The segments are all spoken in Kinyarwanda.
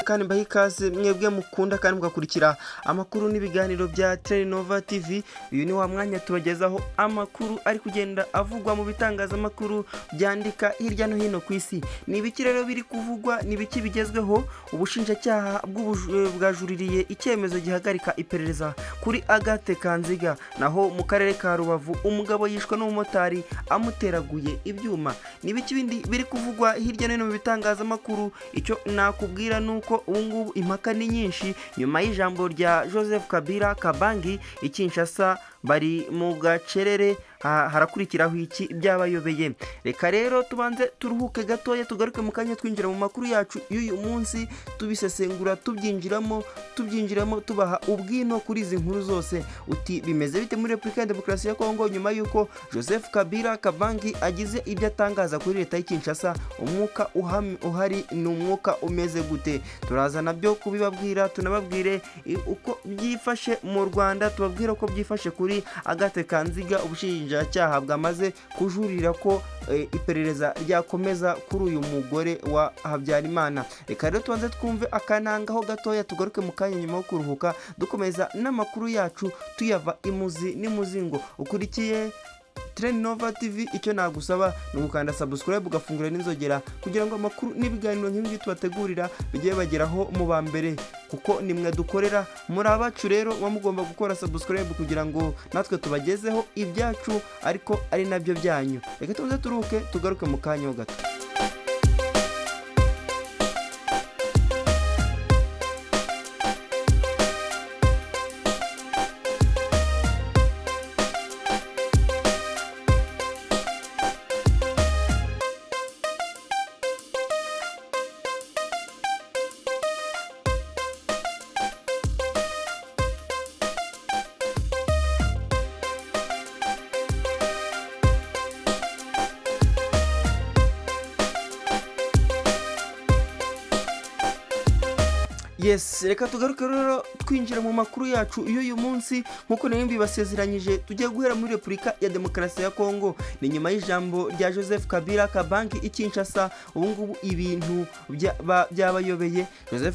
kandi mbaha ikaze mwebwe mukunda kandi mugakurikira amakuru n'ibiganiro bya Nova TV. Uyu ni wa mwanya tubagezaho amakuru ari kugenda avugwa mu bitangazamakuru byandika hirya no hino ku isi. Ni ibiki rero biri kuvugwa, ni ibiki bigezweho? Ubushinjacyaha bwajuririye icyemezo gihagarika iperereza kuri Agatha Kanziga, naho mu karere ka Rubavu umugabo yishwe n'umumotari amuteraguye ibyuma. Ni ibiki bindi biri kuvugwa hirya no hino mu bitangazamakuru? Icyo nakubwira nuko ubungubu impaka ni nyinshi nyuma y'ijambo rya Kabila Kabangi ikinshasa bari mu gacerere. Harakurikiraho iki byabayobeye. Reka rero tubanze turuhuke gatoya, tugaruke mu kanya twinjira mu makuru yacu y'uyu munsi, tubisesengura tubyinjiramo tubaha ubwino kuri izi nkuru zose. Uti bimeze bite muri Repubulika ya Demokarasi ya Kongo nyuma y'uko Kabila Kabangi agize ibyo atangaza kuri leta y'Kinshasa? Umwuka uhari ni umwuka umeze gute? Turaza nabyo kubibabwira, tunababwire uko byifashe mu Rwanda, tubabwira ko byifashe kuri Agatha Kanziga. Ubushinjacyaha bwamaze kujurira ko iperereza ryakomeza kuri uyu mugore wa Habyarimana. Reka rero tubanze twumve akanangaho gatoya, tugaruke mu kanya nyuma yo kuruhuka dukomeza n'amakuru yacu tuyava imuzi n'imuzingo. Ukurikiye Nova TV, icyo nagusaba ni ugukanda subscribe ugafungura n'inzogera kugira ngo amakuru n'ibiganiro nk'ibi tubategurira bijye bageraho mu ba mbere, kuko nimwe dukorera. Muri abacu rero mugomba gukora subscribe kugira ngo natwe tubagezeho ibyacu ariko ari nabyo byanyu. Reka tuze turuke tugaruke mu kanya gato. Yes, reka tugaruke rero twinjira mu makuru yacu y'uyu munsi. Nkuko nari basezeranyije, tugiye guhera muri Repubulika ya Demokarasi ya Kongo. Ni nyuma y'ijambo rya Kabila Kabangi ikinshasa. Ubungubu ibintu byabayobeye.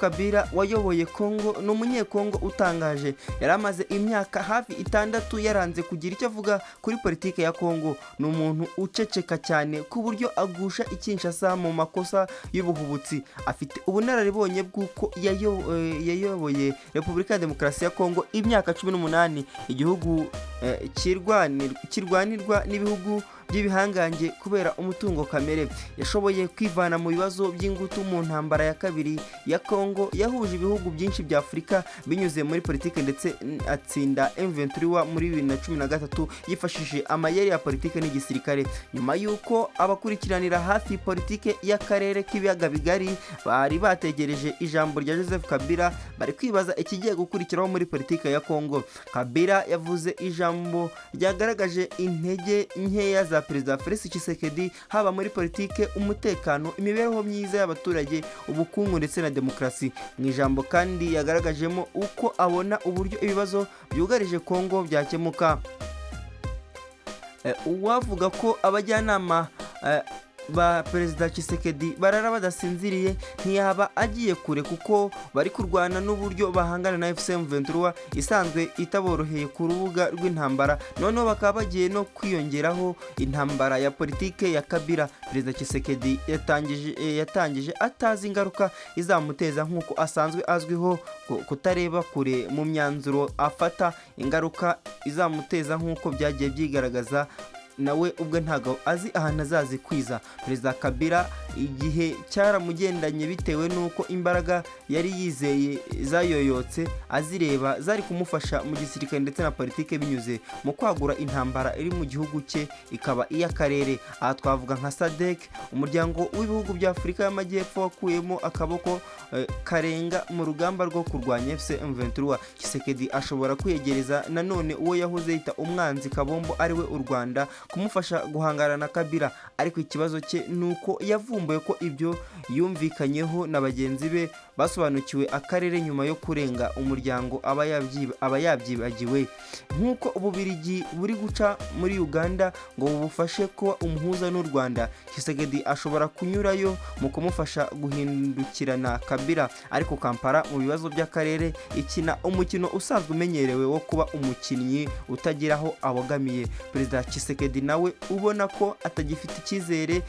Kabila wayoboye Kongo ni umunyekongo utangaje. Yari amaze imyaka hafi 6 yaranze kugira icyo avuga kuri politike ya Kongo. Ni umuntu uceceka cyane ku buryo agusha ikinshasa mu makosa y'ubuhubutsi. Afite ubunararibonye bw'uko yayoboye Repubulika ya Demokarasi ya Kongo imyaka 18, igihugu kirwanirwa n'ibihugu by'ibihangange kubera umutungo kamere. Yashoboye kwivana mu bibazo by'ingutu mu ntambara ya kabiri ya Kongo yahuje ibihugu byinshi bya Afurika binyuze muri politike, ndetse atsinda M23 muri 2013 yifashishije amayeri ya politike n'igisirikare. Nyuma y'uko abakurikiranira hafi politike y'akarere k'ibiyaga bigari bari bategereje ijambo rya Kabila, bari kwibaza ikigiye gukurikiraho muri politike ya Kongo. Kabila yavuze ijambo ryagaragaje intege nkeya za Perezida Felix Tshisekedi, haba muri politike, umutekano, imibereho myiza y'abaturage, ubukungu ndetse na demokarasi. Mu ijambo kandi yagaragajemo uko abona uburyo ibibazo byugarije Kongo byakemuka. Uwavuga ko abajyanama ba Perezida Tshisekedi barara badasinziriye ntiyaba agiye kure, kuko bari kurwana n'uburyo bahangana na M23 isanzwe itaboroheye ku rubuga rw'intambara. Noneho bakaba bagiye no kwiyongeraho intambara ya politike ya Kabila. Perezida Tshisekedi yatangije atazi ingaruka izamuteza, nk'uko asanzwe azwiho kutareba kure mu myanzuro afata. Ingaruka izamuteza nk'uko byagiye byigaragaza nawe ubwe ntago azi ahantu azazikwiza. Perezida Kabila igihe cyaramugendanye bitewe nuko imbaraga yari yizeye zayoyotse azireba zari kumufasha mu gisirikare ndetse na politike binyuze mu kwagura intambara iri mu gihugu cye ikaba iy'akarere. Aha twavuga nka SADC, umuryango w'ibihugu bya Afurika y'Amajyepfo wakuyemo akaboko karenga mu rugamba rwo kurwanya M23. Tshisekedi ashobora kwiyegereza nanone uwo yahoze yita umwanzi kabombo ariwe u Rwanda kumufasha guhangana na Kabila, ariko ikibazo cye nuko yavumbuye ko ibyo yumvikanyeho na bagenzi be basobanukiwe akarere nyuma yo kurenga umuryango aba yabyibagiwe. Nk'uko Ububirigi buri guca muri Uganda ngo bubufashe kuba umuhuza n'u Rwanda, Tshisekedi ashobora kunyurayo mu kumufasha guhindukirana Kabila, ariko Kampala mu bibazo by'akarere ikina umukino usanzwe umenyerewe wo kuba umukinnyi utagira aho abogamiye. Perezida Tshisekedi nawe ubona ko atagifitiye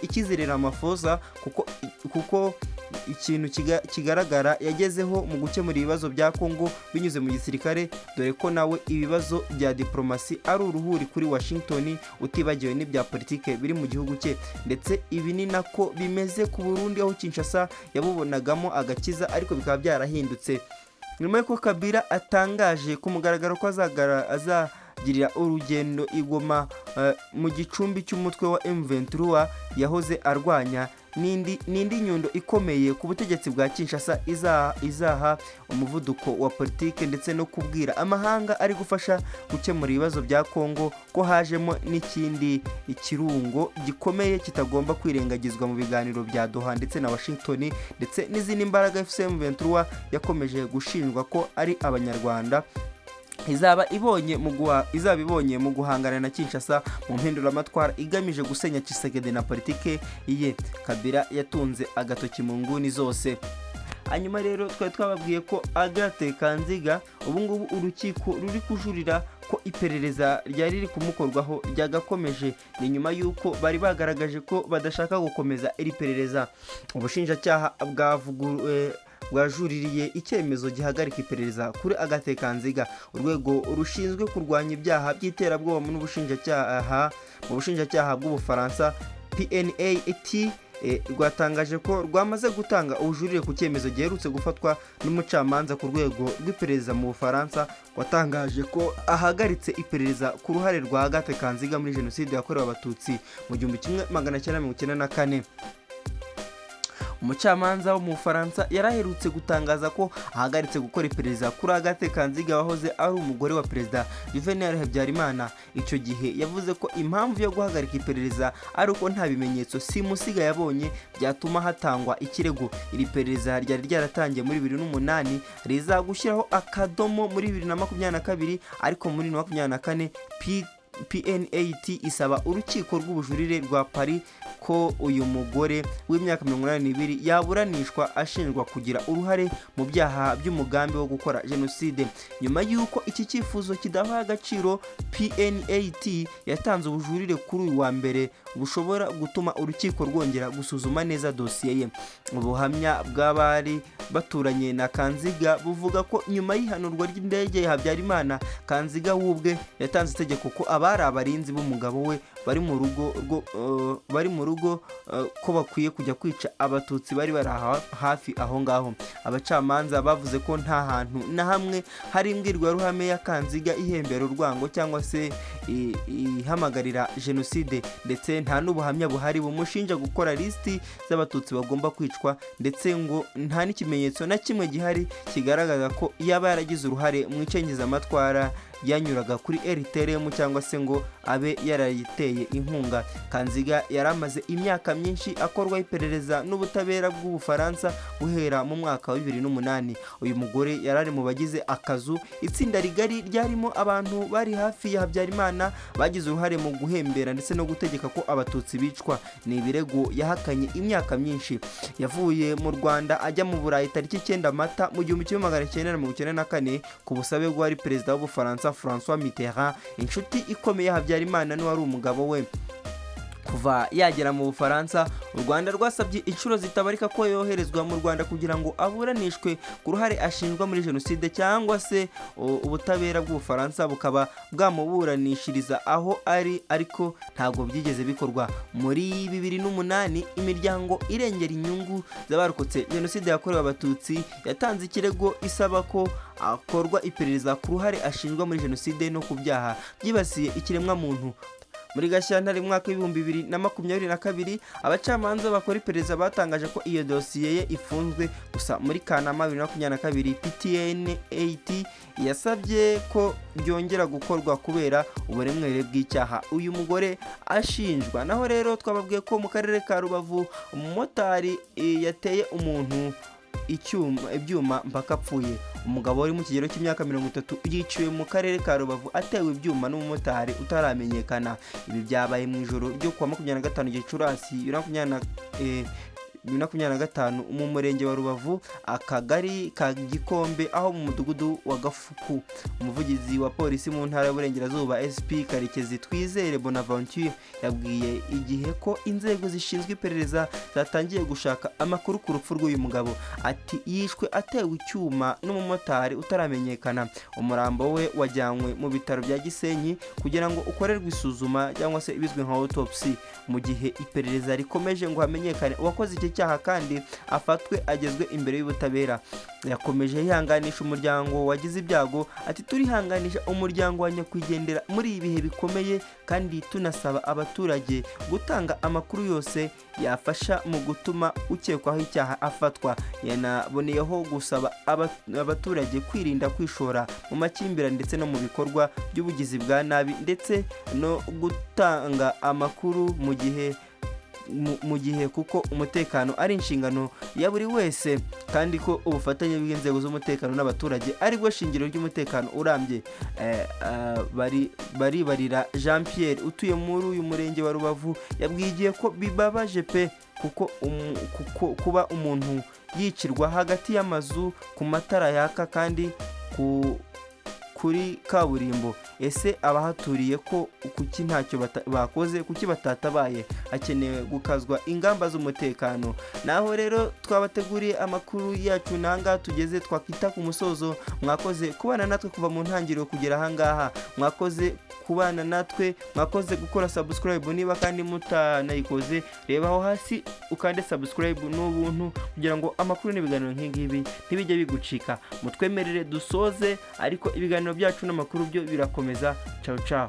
icyizere Ramaphosa kuko ikintu kigaragara yagezeho mu gukemura ibibazo bya Kongo binyuze mu gisirikare, dore ko nawe ibibazo bya diplomasi ari uruhuri kuri Washington, utibagiwe n'ibya politike biri mu gihugu cye. Ndetse ibi ni nako bimeze ku Burundi, aho Kinshasa yabubonagamo agakiza ariko bikaba byarahindutse nyuma y'uko Kabila atangaje ku mugaragaro ko azagirira urugendo i Goma mu gicumbi cy'umutwe wa M23 yahoze arwanya. N'indi nyundo ikomeye ku butegetsi bwa Kinshasa izaha umuvuduko wa politike ndetse no kubwira amahanga ari gufasha gukemura ibibazo bya Kongo ko hajemo n'ikindi ikirungo gikomeye kitagomba kwirengagizwa mu biganiro bya Doha ndetse na Washington, ndetse n'izindi mbaraga M23 yakomeje gushinjwa ko ari abanyarwanda izaba ibonye mu guhangana na Kinshasa mu mpinduramatwara igamije gusenya Tshisekedi na politike ye. Kabila yatunze agatoki mu nguni zose. Hanyuma rero twari twababwiye ko Agatha Kanziga ubu ngubu urukiko ruri kujurira ko iperereza ryari riri kumukorwaho ryagakomeje. Ni nyuma y'uko bari bagaragaje ko badashaka gukomeza iri perereza. Ubushinjacyaha bwajuririye icyemezo gihagarika iperereza kuri Agatha Kanziga. Urwego rushinzwe kurwanya ibyaha by'iterabwoba mu bushinjacyaha bw'Ubufaransa PNAT rwatangaje ko rwamaze gutanga ubujurire ku cyemezo giherutse gufatwa n'umucamanza ku rwego rw'iperereza mu Bufaransa, watangaje ko ahagaritse iperereza ku ruhare rwa Agatha Kanziga muri jenoside yakorewe Abatutsi mu 1994. Umucamanza wo mu Bufaransa yaraherutse gutangaza ko ahagaritse gukora iperereza kuri Agatha Kanziga wahoze ari umugore wa Perezida Juvenal Habyarimana. Icyo gihe yavuze ko impamvu yo guhagarika iperereza ari uko nta bimenyetso simusiga yabonye byatuma hatangwa ikirego. Iri perereza ryari ryaratangiye muri 2008 rizagushyiraho akadomo muri 2022, ariko muri 2024 PNAT isaba urukiko rw'ubujurire rwa Paris ko uyu mugore w'imyaka 82 yaburanishwa ashinjwa kugira uruhare mu byaha by'umugambi wo gukora jenoside. Nyuma y'uko iki cyifuzo kidaha agaciro, PNAT yatanze ubujurire kuri uyu wa mbere bushobora gutuma urukiko rwongera gusuzuma neza dosiye ye. Ubuhamya bw'abari baturanye na Kanziga buvuga ko nyuma y'ihanurwa ry'indege ya Habyarimana, Kanziga wubwe yatanze itegeko ko abari abarinzi b'umugabo we bari mu rugo ko bakwiye kujya kwica Abatutsi bari hafi aho ngaho. Abacamanza bavuze ko nta hantu na hamwe hari imbwirwaruhame ya Kanziga ihembera urwango cyangwa se ihamagarira jenoside, ndetse nta n'ubuhamya buhari bumushinja gukora listi z'Abatutsi bagomba kwicwa, ndetse ngo nta n'ikimenyetso na kimwe gihari kigaragaza ko yaba yaragize uruhare mu icengezamatwara yanyuraga kuri RTRM cyangwa se ngo abe yarayiteye inkunga. Kanziga yaramaze imyaka myinshi akorwa iperereza n'ubutabera bw'Ubufaransa guhera mu mwaka wa 2008. Uyu mugore yarari mu bagize akazu itsinda rigari ryarimo abantu bari hafi ya Habyarimana bagize uruhare mu guhembera ndetse no gutegeka ko Abatutsi bicwa. Ni ibirego yahakanye imyaka myinshi. Yavuye mu Rwanda ajya mu Burayi tariki 9 Mata mu 1994 ku busabe bw'uwari perezida w'Ubufaransa François Mitterrand, inshuti ikomeye ya Habyarimana n'uwari umugabo we. Kuva yagera mu Bufaransa, u Rwanda rwasabye inshuro zitabarika ko yoherezwa mu Rwanda kugira ngo aburanishwe ku ruhare ashinjwa muri jenoside, cyangwa se ubutabera bw'Ubufaransa bukaba bwamuburanishiriza aho ari, ariko ntabwo byigeze bikorwa. Muri 2008 imiryango irengera inyungu z'abarokotse jenoside yakorewe Abatutsi yatanze ikirego isaba ko akorwa iperereza ku ruhare ashinjwa muri jenoside no ku byaha byibasiye ikiremwa muntu. muri Gashyantare mwaka w'ibihumbi 2022 abacamanza bakora iperereza batangaje ko iyo dosiye ye ifunzwe. Gusa muri Kanama 2022 PTN 8 yasabye ko byongera gukorwa kubera uburemere bw'icyaha uyu mugore ashinjwa. Naho rero twababwiye ko mu karere ka Rubavu umumotari yateye umuntu ibyuma mpaka apfuye. Umugabo uri mu kigero cy'imyaka 30 yiciwe mu karere ka Rubavu atewe ibyuma n'umumotari utaramenyekana. Ibi byabaye mu ijoro ryo kuwa 25 Gicurasi 2025 mu murenge wa Rubavu, akagari ka Gikombe, aho mu mudugudu wa Gafuku. Umuvugizi wa polisi mu ntara y'Uburengerazuba SP Karekezi Twizere Bonaventure yabwiye igihe ko inzego zishinzwe iperereza zatangiye gushaka amakuru ku rupfu rw'uyu mugabo. Ati yishwe atewe icyuma n'umumotari utaramenyekana. Umurambo we wajyanywe mu bitaro bya Gisenyi kugira ngo ukorerwe isuzuma cyangwa se ibizwe nka autopsy, mu gihe iperereza rikomeje ngo hamenyekane uwakoze iki cyaha kandi afatwe agezwe imbere y'ubutabera. Yakomeje yihanganisha umuryango wagize ibyago. Ati turihanganisha umuryango wa nyakwigendera muri ibihe bikomeye kandi tunasaba abaturage gutanga amakuru yose yafasha mu gutuma ukekwaho icyaha afatwa. Yanaboneyeho gusaba abaturage kwirinda kwishora mu makimbirane ndetse no mu bikorwa by'ubugizi bwa nabi, ndetse no gutanga amakuru mu gihe kuko umutekano ari inshingano ya buri wese, kandi ko ubufatanye bw'inzego z'umutekano n'abaturage ari bwo shingiro ry'umutekano urambye. Baribarira Jean Pierre utuye muri uyu murenge wa Rubavu yabwiye ko bibabaje pe kuko kuba umuntu yicirwa hagati y'amazu ku matara yaka kandi kuri kaburimbo. Ese abahaturiye ko kuki ntacyo bakoze, kuki batatabaye? Hakenewe gukazwa ingamba z'umutekano. Naho rero twabateguriye amakuru yacu nanga tugeze twakita ku musozo. Mwakoze kubana natwe kuva mu ntangiriro kugera ahangaha. Mwakoze kubana natwe, mwakoze gukora subscribe niba kandi mutanayikoze. Reba aho hasi ukande subscribe n'ubuntu kugira ngo amakuru n'ibiganiro nk'ingibi ntibijye bigucika. Mutwemerere dusoze, ariko ibiganiro byacu n'amakuru byo birakomeza. Ciao ciao.